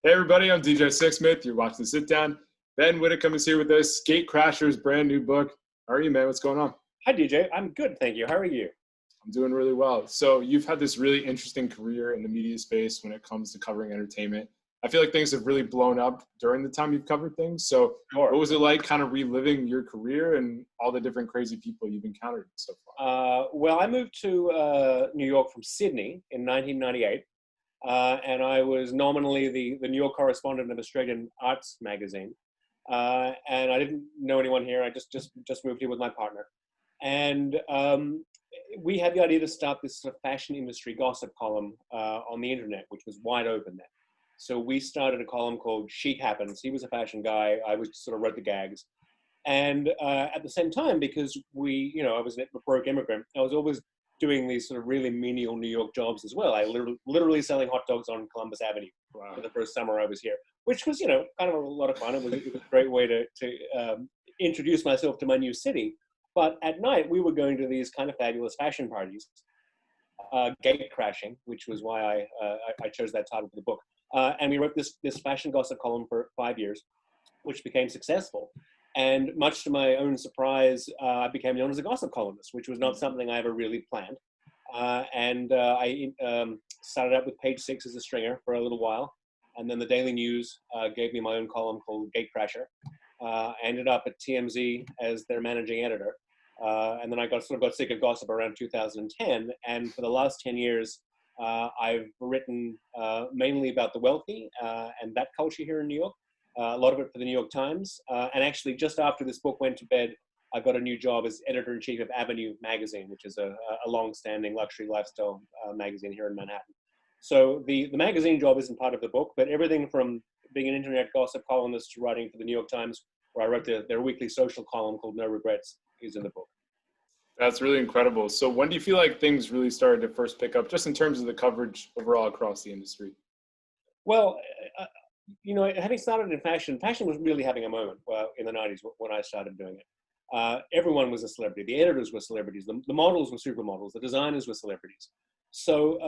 Hey everybody, I'm DJ Sixsmith. You're watching The Sit Down. Ben Widdicombe is here with us. Gatecrasher's brand new book. How are you, man? What's going on? Hi, DJ. I'm good, thank you. How are you? I'm doing really well. So you've had this really interesting career in the media space when it comes to covering entertainment. I feel like things have really blown up during the time you've covered things. So Sure. what was it like kind of reliving your career and all the different crazy people you've encountered so far? Well, I moved to New York from Sydney in 1998, and I was nominally the New York correspondent of Australian Arts magazine. And I didn't know anyone here. I just moved here with my partner, and we had the idea to start this sort of fashion industry gossip column on the internet, which was wide open then. So we started a column called Chic Happens. He was a fashion guy. I was sort of wrote the gags. And at the same time, because I was a broke immigrant, I was always doing these sort of really menial New York jobs as well. I literally selling hot dogs on Columbus Avenue for the first summer I was here, which was, kind of a lot of fun. It was a great way to introduce myself to my new city. But at night, we were going to these kind of fabulous fashion parties, Gatecrashing, which was why I chose that title for the book. And we wrote this fashion gossip column for 5 years, which became successful. And much to my own surprise, I became known as a gossip columnist, which was not something I ever really planned. I started out with Page Six as a stringer for a little while. And then the Daily News gave me my own column called Gatecrasher. I ended up at TMZ as their managing editor. And then I got sick of gossip around 2010. And for the last 10 years, I've written mainly about the wealthy and that culture here in New York. A lot of it for the New York Times. And actually, just after this book went to bed, I got a new job as editor-in-chief of Avenue magazine, which is a long-standing luxury lifestyle magazine here in Manhattan. So the magazine job isn't part of the book, but everything from being an internet gossip columnist to writing for the New York Times, where I wrote their weekly social column called No Regrets, is in the book. That's really incredible. So when do you feel like things really started to first pick up, just in terms of the coverage overall across the industry? Well, having started in fashion was really having a moment in the 90s when I started doing it. Everyone was a celebrity. The editors were celebrities. The models were supermodels. The designers were celebrities. So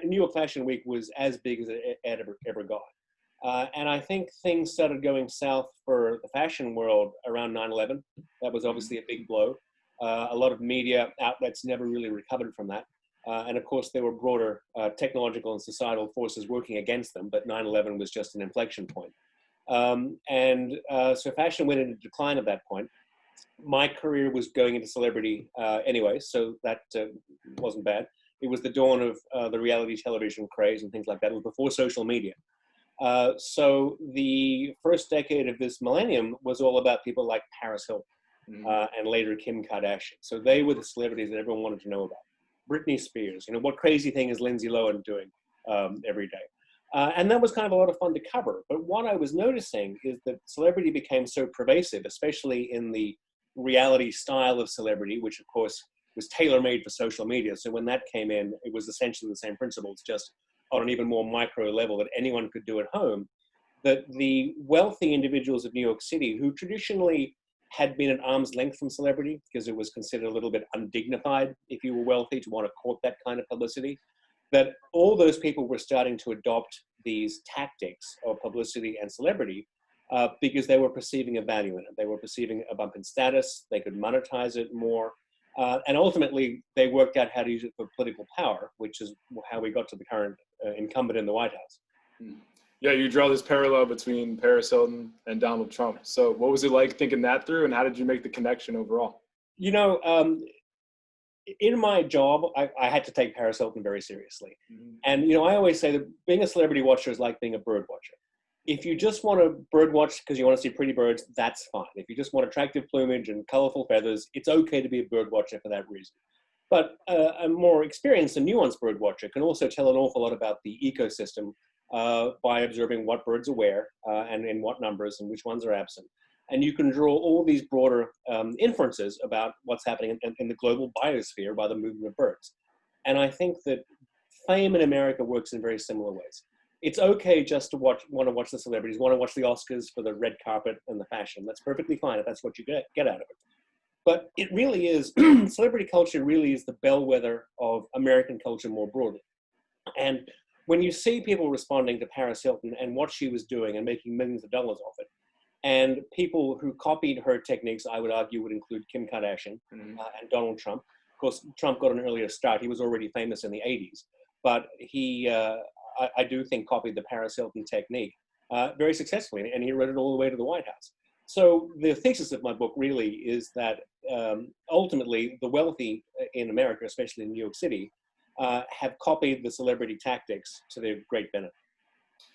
New York Fashion Week was as big as it ever got. And I think things started going south for the fashion world around 9/11. That was obviously a big blow. A lot of media outlets never really recovered from that. And of course, there were broader technological and societal forces working against them, but 9/11 was just an inflection point. So fashion went into decline at that point. My career was going into celebrity anyway, so that wasn't bad. It was the dawn of the reality television craze and things like that. It was before social media. So the first decade of this millennium was all about people like Paris Hilton and later Kim Kardashian. So they were the celebrities that everyone wanted to know about. Britney Spears, what crazy thing is Lindsay Lohan doing every day? And that was kind of a lot of fun to cover. But what I was noticing is that celebrity became so pervasive, especially in the reality style of celebrity, which of course was tailor-made for social media. So when that came in, it was essentially the same principles, just on an even more micro level that anyone could do at home. That the wealthy individuals of New York City, who traditionally had been at arm's length from celebrity because it was considered a little bit undignified if you were wealthy to want to court that kind of publicity, that all those people were starting to adopt these tactics of publicity and celebrity because they were perceiving a value in it. They were perceiving a bump in status. They could monetize it more. And ultimately, they worked out how to use it for political power, which is how we got to the current incumbent in the White House. Yeah, you draw this parallel between Paris Hilton and Donald Trump. So what was it like thinking that through, and how did you make the connection overall? In my job, I had to take Paris Hilton very seriously. And, I always say that being a celebrity watcher is like being a bird watcher. If you just want to bird watch because you want to see pretty birds, that's fine. If you just want attractive plumage and colorful feathers, it's okay to be a bird watcher for that reason. But a more experienced and nuanced bird watcher can also tell an awful lot about the ecosystem by observing what birds are where and in what numbers and which ones are absent. And you can draw all these broader inferences about what's happening in the global biosphere by the movement of birds. And I think that fame in America works in very similar ways. It's okay just to want to watch the celebrities, want to watch the Oscars for the red carpet and the fashion. That's perfectly fine if that's what you get out of it. But it really is, celebrity culture really is the bellwether of American culture more broadly. And when you see people responding to Paris Hilton and what she was doing and making millions of dollars off it, and people who copied her techniques, I would argue, would include Kim Kardashian and Donald Trump. Of course, Trump got an earlier start. He was already famous in the 80s, but he, I do think, copied the Paris Hilton technique very successfully, and he rode it all the way to the White House. So the thesis of my book really is that ultimately the wealthy in America, especially in New York City, have copied the celebrity tactics to their great benefit.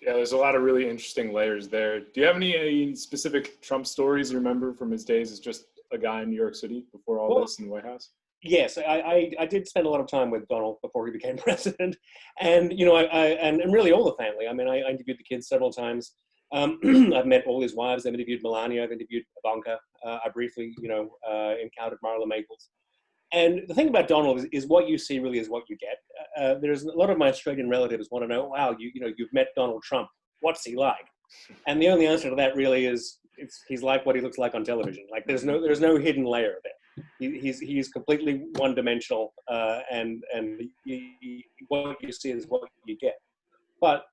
Yeah, there's a lot of really interesting layers there. Do you have any specific Trump stories you remember from his days as just a guy in New York City before all this in the White House? Yes, I did spend a lot of time with Donald before he became president, and you know, and really all the family. I mean, I interviewed the kids several times. I've met all his wives. I've interviewed Melania. I've interviewed Ivanka. I briefly, you know, encountered Marla Maples. And the thing about Donald is what you see really is what you get. There's a lot of my Australian relatives want to know, wow, you know, you've met Donald Trump. What's he like? And the only answer to that really is he's like what he looks like on television. Like there's no hidden layer there. He's completely one-dimensional, and what you see is what you get. But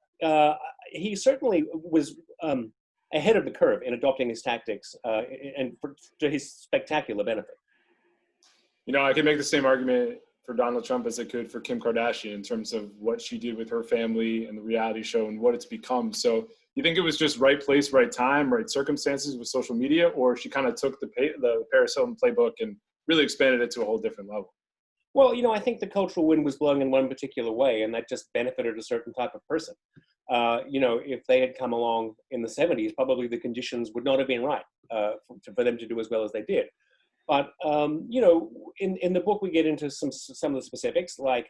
he certainly was ahead of the curve in adopting his tactics, and to his spectacular benefit. You know, I can make the same argument for Donald Trump as I could for Kim Kardashian in terms of what she did with her family and the reality show and what it's become. So you think it was just right place, right time, right circumstances with social media, or she kind of took the Paris Hilton playbook and really expanded it to a whole different level? Well, you know, I think the cultural wind was blowing in one particular way, and that just benefited a certain type of person. You know, if they had come along in the 70s, probably the conditions would not have been right for them to do as well as they did. But, you know, in the book, we get into some of the specifics, like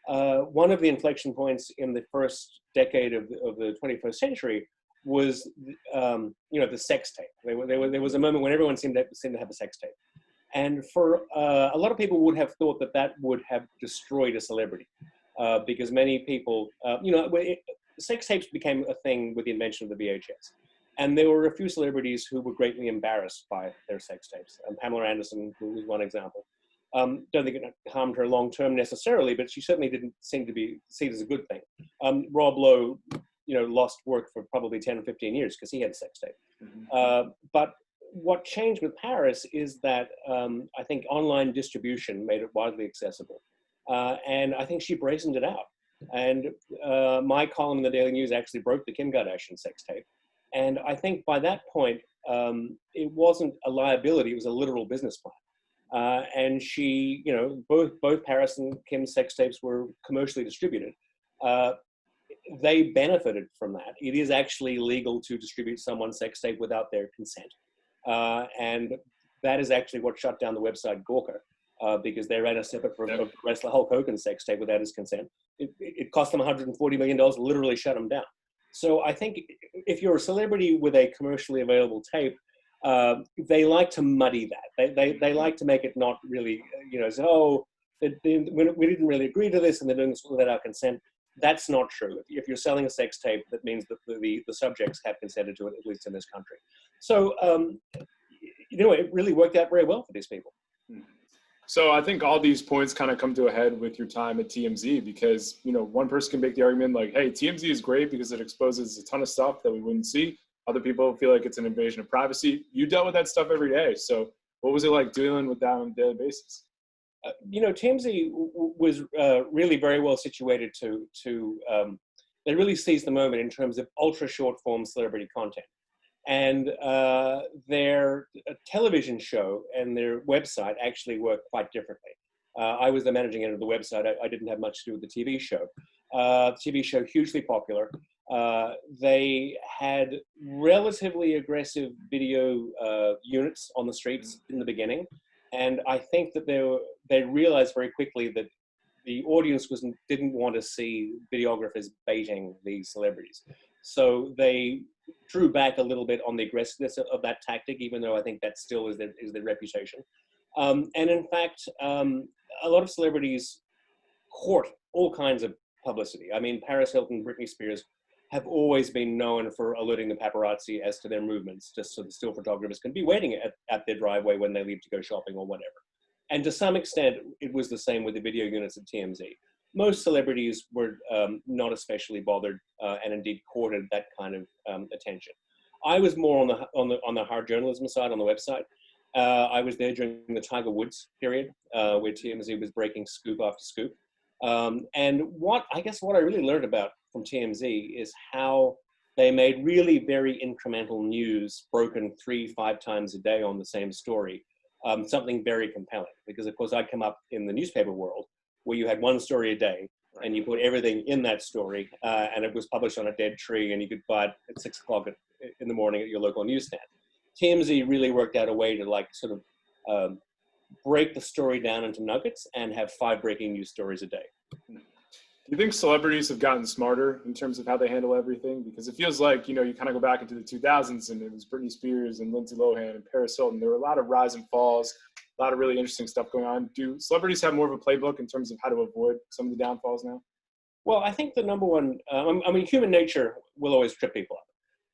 one of the inflection points in the first decade of the 21st century was, you know, the sex tape. There was a moment when everyone seemed to have a sex tape. And for a lot of people would have thought that would have destroyed a celebrity because many people, you know, sex tapes became a thing with the invention of the VHS. And there were a few celebrities who were greatly embarrassed by their sex tapes. Pamela Anderson, who was one example. Don't think it harmed her long term necessarily, but she certainly didn't seem to be seen as a good thing. Rob Lowe, you know, lost work for probably 10 or 15 years because he had a sex tape. Mm-hmm. But what changed with Paris is that I think online distribution made it widely accessible. And I think she brazened it out. And my column in the Daily News actually broke the Kim Kardashian sex tape. And I think by that point, it wasn't a liability, it was a literal business plan. And she, you know, both Paris and Kim's sex tapes were commercially distributed. They benefited from that. It is actually legal to distribute someone's sex tape without their consent. And that is actually what shut down the website Gawker, because they ran a separate for wrestler Hulk Hogan's sex tape without his consent. It cost them $140 million, literally shut them down. So I think if you're a celebrity with a commercially available tape, they like to muddy that. They like to make it not really, you know, say, oh, we didn't really agree to this and they're doing this without our consent. That's not true. If you're selling a sex tape, that means that the subjects have consented to it, at least in this country. So, you know, it really worked out very well for these people. So I think all these points kind of come to a head with your time at TMZ because, you know, one person can make the argument like, hey, TMZ is great because it exposes a ton of stuff that we wouldn't see. Other people feel like it's an invasion of privacy. You dealt with that stuff every day. So what was it like dealing with that on a daily basis? You know, TMZ was really very well situated to they really seized the moment in terms of ultra short form celebrity content. And their television show and their website actually work quite differently. I was the managing editor of the website. I didn't have much to do with the TV show. The TV show, hugely popular. They had relatively aggressive video units on the streets in the beginning. And I think that they realized very quickly that the audience didn't want to see videographers baiting these celebrities. So they drew back a little bit on the aggressiveness of that tactic, even though I think that still is their reputation. And in fact, a lot of celebrities court all kinds of publicity. I mean, Paris Hilton, Britney Spears have always been known for alerting the paparazzi as to their movements, just so the still photographers can be waiting at their driveway when they leave to go shopping or whatever. And to some extent, it was the same with the video units at TMZ. most celebrities were not especially bothered, and indeed courted that kind of attention. I was more on the hard journalism side on the website. I was there during the Tiger Woods period, where TMZ was breaking scoop after scoop. And what I really learned about from TMZ is how they made really very incremental news broken 3-5 times a day on the same story, something very compelling. Because of course I'd come up in the newspaper world where you had one story a day and you put everything in that story, and it was published on a dead tree and you could buy it at 6 o'clock in the morning at your local newsstand. TMZ really worked out a way to like sort of break the story down into nuggets and have 5 breaking news stories a day. Do you think celebrities have gotten smarter in terms of how they handle everything? Because it feels like, you kind of go back into the 2000s and it was Britney Spears and Lindsay Lohan and Paris Hilton. There were a lot of rise and falls, a lot of really interesting stuff going on. Do celebrities have more of a playbook in terms of how to avoid some of the downfalls now? Well, I think the number one, human nature will always trip people up.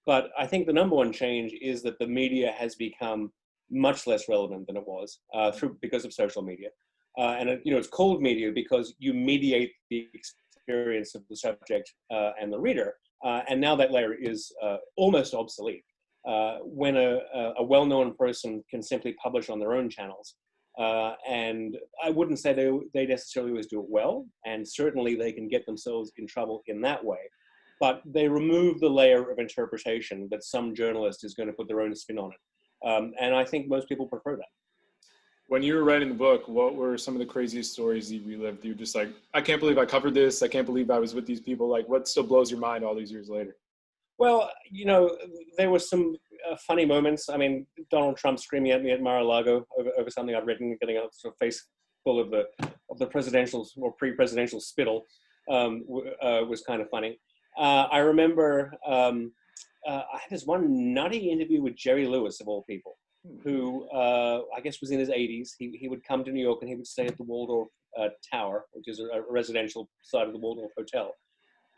But I think the number one change is that the media has become much less relevant than it was because of social media. And it's called media because you mediate the experience of the subject and the reader. And now that layer is almost obsolete. When a well-known person can simply publish on their own channels, and I wouldn't say they necessarily always do it well, and certainly they can get themselves in trouble in that way. But they remove the layer of interpretation that some journalist is going to put their own spin on it. And I think most people prefer that. When you were writing the book, what were some of the craziest stories you relived? You were just like, I can't believe I covered this. I can't believe I was with these people. Like, what still blows your mind all these years later? Well, there were some funny moments. I mean, Donald Trump screaming at me at Mar-a-Lago over something I'd written, getting a sort of face full of the presidential or pre-presidential spittle was kind of funny. I remember I had this one nutty interview with Jerry Lewis, of all people, who I guess was in his 80s. He would come to New York and he would stay at the Waldorf Tower, which is a residential side of the Waldorf Hotel.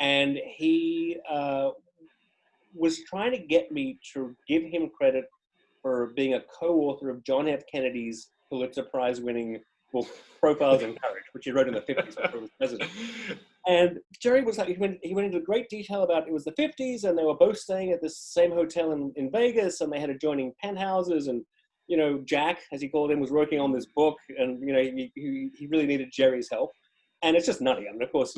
And he was trying to get me to give him credit for being a co-author of John F. Kennedy's Pulitzer Prize-winning book, Profiles in Courage, which he wrote in the 50s before he was president. And Jerry was like, he went into great detail about it was the 50s and they were both staying at the same hotel in Vegas and they had adjoining penthouses and, Jack, as he called him, was working on this book and, he really needed Jerry's help. And it's just nutty. I mean, of course,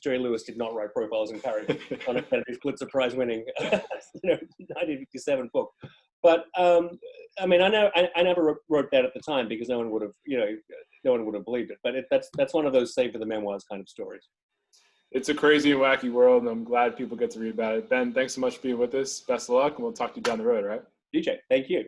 Jerry Lewis did not write Profiles in Courage on a Kennedy's Pulitzer Prize winning, 1957 book. But I never wrote that at the time because no one would have believed it. But that's one of those save for the memoirs kind of stories. It's a crazy and wacky world, and I'm glad people get to read about it. Ben, thanks so much for being with us. Best of luck, and we'll talk to you down the road, all right? DJ, thank you.